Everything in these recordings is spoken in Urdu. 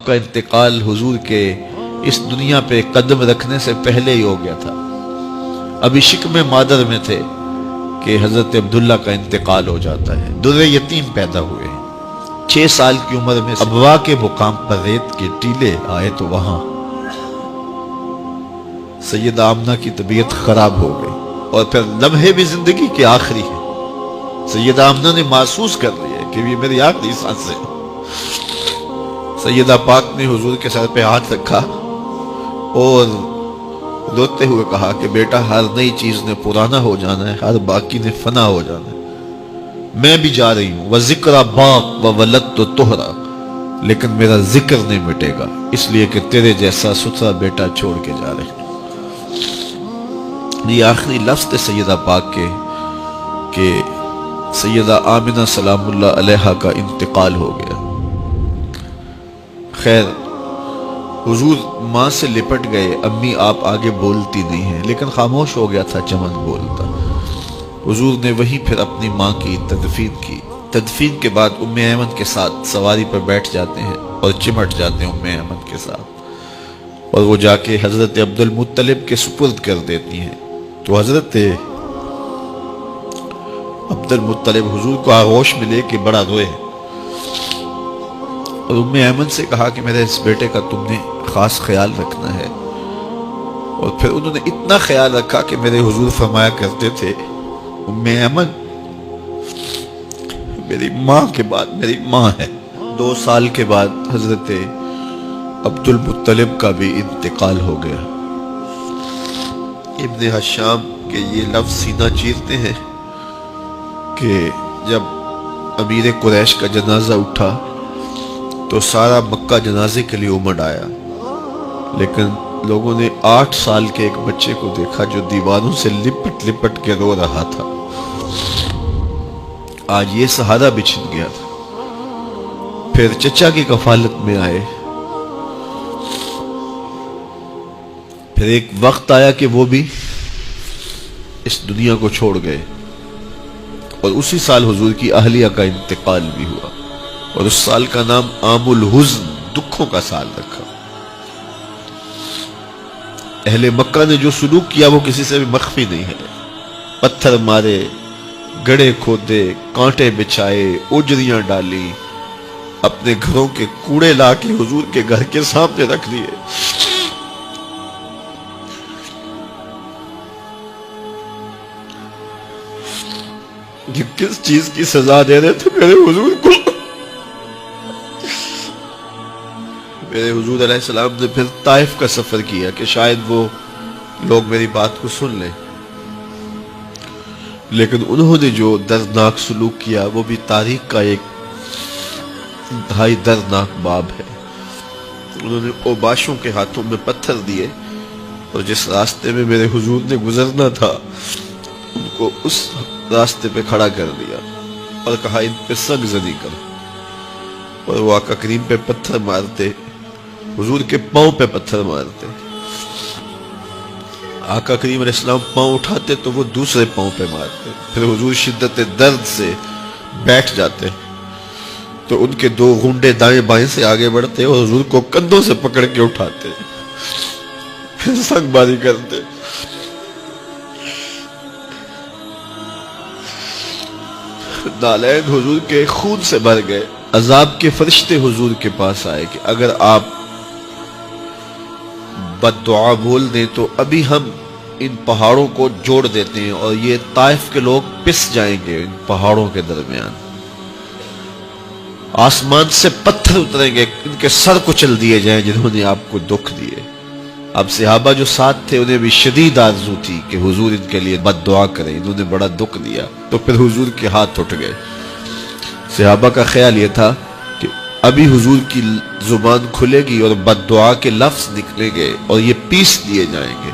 کا انتقال حضور کے اس دنیا پہ قدم رکھنے سے پہلے ہی ہو گیا تھا. ابھی شکم مادر میں تھے کہ حضرت عبداللہ کا انتقال ہو جاتا ہے. در یتیم پیدا ہوئے ہیں. 6 سال کی عمر میں ابوا کے مقام پر ریت کے ٹیلے آئے تو وہاں سیدہ آمنہ کی طبیعت خراب ہو گئی اور پھر لمحے بھی زندگی کے آخری ہیں. سیدہ آمنہ نے محسوس کر لیا کہ یہ میری آخری سانس ہے. سیدہ پاک نے حضور کے سر پہ ہاتھ رکھا اور روتے ہوئے کہا کہ بیٹا ہر نئی چیز نے پرانا ہو جانا ہے، ہر باقی نے فنا ہو جانا ہے. میں بھی جا رہی ہوں. وَذِكْرَ بَاق وَوَلَدْتُ طُهْرًا، لیکن میرا ذکر نہیں مٹے گا، اس لیے کہ تیرے جیسا ستھرا بیٹا چھوڑ کے جا رہے ہیں. یہ آخری لفظ تھے سیدہ پاک کے کہ سیدہ آمنہ سلام اللہ علیہا کا انتقال ہو گیا. خیر حضور ماں سے لپٹ گئے. امی آپ آگے بولتی نہیں ہیں، لیکن خاموش ہو گیا تھا چمن بولتا. حضور نے وہیں پھر اپنی ماں کی تدفین کی. تدفین کے بعد ام ایمن کے ساتھ سواری پر بیٹھ جاتے ہیں اور چمٹ جاتے ہیں ام ایمن کے ساتھ، اور وہ جا کے حضرت عبد المطلب کے سپرد کر دیتی ہیں. تو حضرت عبد المطلب حضور کو آغوش میں لے کے بڑا روئے اور ام ایمن سے کہا کہ میرے اس بیٹے کا تم نے خاص خیال رکھنا ہے. اور پھر انہوں نے اتنا خیال رکھا کہ میرے حضور فرمایا کرتے تھے ام ایمن میری ماں کے بعد میری ماں ہے. 2 سال کے بعد حضرت عبد المطلب کا بھی انتقال ہو گیا. ابن حشام کے یہ لفظ سینہ چیرتے ہیں کہ جب امیر قریش کا جنازہ اٹھا تو سارا مکہ جنازے کے لیے امڑ آیا، لیکن لوگوں نے 8 سال کے ایک بچے کو دیکھا جو دیواروں سے لپٹ لپٹ کے رو رہا تھا. آج یہ سہارا بچھن گیا تھا. پھر چچا کی کفالت میں آئے. پھر ایک وقت آیا کہ وہ بھی اس دنیا کو چھوڑ گئے، اور اسی سال حضور کی اہلیہ کا انتقال بھی ہوا، اور اس سال کا نام عام الحزن، دکھوں کا سال رکھا. اہل مکہ نے جو سلوک کیا وہ کسی سے بھی مخفی نہیں ہے. پتھر مارے، گڑھے کھودے، کانٹے بچھائے، اجریاں ڈالی، اپنے گھروں کے کوڑے لا کے حضور کے گھر کے سامنے رکھ دیے. یہ کس چیز کی سزا دے رہے تھے میرے حضور کو؟ میرے حضور علیہ السلام نے پھر طائف کا سفر کیا کہ شاید وہ لوگ میری بات کو سن لیں، لیکن انہوں نے جو دردناک سلوک کیا وہ بھی تاریخ کا ایک انتہائی دردناک باب ہے. انہوں نے اوباشوں کے ہاتھوں میں پتھر دیے اور جس راستے میں میرے حضور نے گزرنا تھا ان کو اس راستے پہ کھڑا کر دیا اور کہا ان پہ سنگ زنی کرو. اور وہ آقا کریم پہ پتھر مارتے، حضور کے پاؤں پہ پتھر مارتے. آقا کریم علیہ السلام پاؤں اٹھاتے تو وہ دوسرے پاؤں پہ مارتے. پھر حضور شدت درد سے بیٹھ جاتے تو ان کے 2 گھنڈے دائیں بائیں سے آگے بڑھتے اور حضور کو کندھوں سے پکڑ کے اٹھاتے، پھر سنگ باری کرتے. نالین حضور کے خون سے بھر گئے. عذاب کے فرشتے حضور کے پاس آئے کہ اگر آپ بد دعا بول دیں تو ابھی ہم ان پہاڑوں کو جوڑ دیتے ہیں اور یہ طائف کے لوگ پس جائیں گے. ان پہاڑوں کے درمیان آسمان سے پتھر اتریں گے، ان کے سر کچل دیے جائیں جنہوں نے آپ کو دکھ دیے. اب صحابہ جو ساتھ تھے انہیں بھی شدید آرزو تھی کہ حضور ان کے لیے بد دعا کریں، انہوں نے بڑا دکھ دیا. تو پھر حضور کے ہاتھ اٹھ گئے. صحابہ کا خیال یہ تھا کہ ابھی حضور کی زبان کھلے گی اور بد دعا کے لفظ نکلیں گے اور یہ پیس دیے جائیں گے.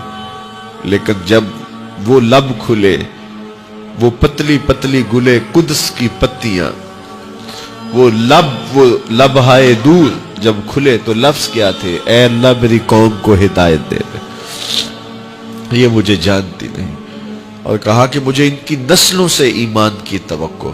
لیکن جب وہ لب کھلے، وہ پتلی پتلی گلے قدس کی پتیاں، وہ لبہائے دور جب کھلے تو لفظ کیا تھے؟ اے اللہ میری قوم کو ہدایت دے دے، یہ مجھے جانتی نہیں. اور کہا کہ مجھے ان کی نسلوں سے ایمان کی توقع